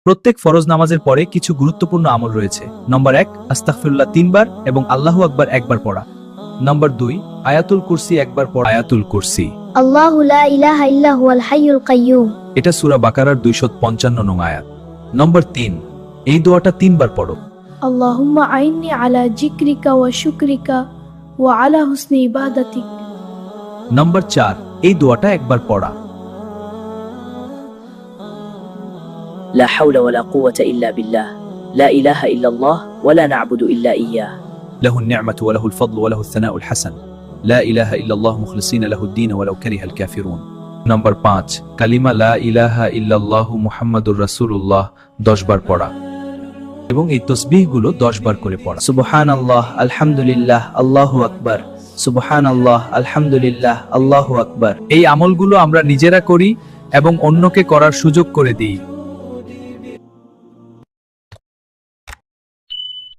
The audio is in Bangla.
প্রত্যেক ফরজ নামাজের পরে কিছু গুরুত্বপূর্ণ আমল রয়েছে। নম্বর 1, আস্তাগফিরুল্লাহ 3 বার এবং আল্লাহু আকবার 1 বার পড়া। নম্বর 2, আয়াতুল কুরসি 1 বার পড়া। আয়াতুল কুরসি, আল্লাহু লা ইলাহা ইল্লা হুয়াল হাইয়ুল কাইয়্যুম। এটা সূরা বাকারার 255 নং আয়াত। নম্বর 3, এই দোয়াটা 3 বার পড়ো। আল্লাহুম্মা আইন্নি আলা যিকরিকা ওয়া শুকরিকা ওয়া আলা হুসনি ইবাদাতিক। নম্বর 4, এই দোয়াটা 1 বার পড়া। لا حول ولا قوة إلا بالله لا إله إلا الله ولا نعبد إلا إياه له النعمة وله الفضل وله الثناء الحسن لا إله إلا الله مخلصين له الدين ولو كره الكافرون। নম্বর 5, কালিমা লা ইলাহা ইল্লাল্লাহু মুহাম্মাদুর রাসূলুল্লাহ 10 বার পড়া এবং এই তাসবিহগুলো 10 বার করে পড়া। সুবহানাল্লাহ আলহামদুলিল্লাহ আল্লাহু আকবার সুবহানাল্লাহ আলহামদুলিল্লাহ আল্লাহু আকবার। এই আমলগুলো আমরা নিজেরা করি এবং অন্যকে করার সুযোগ করে দিই।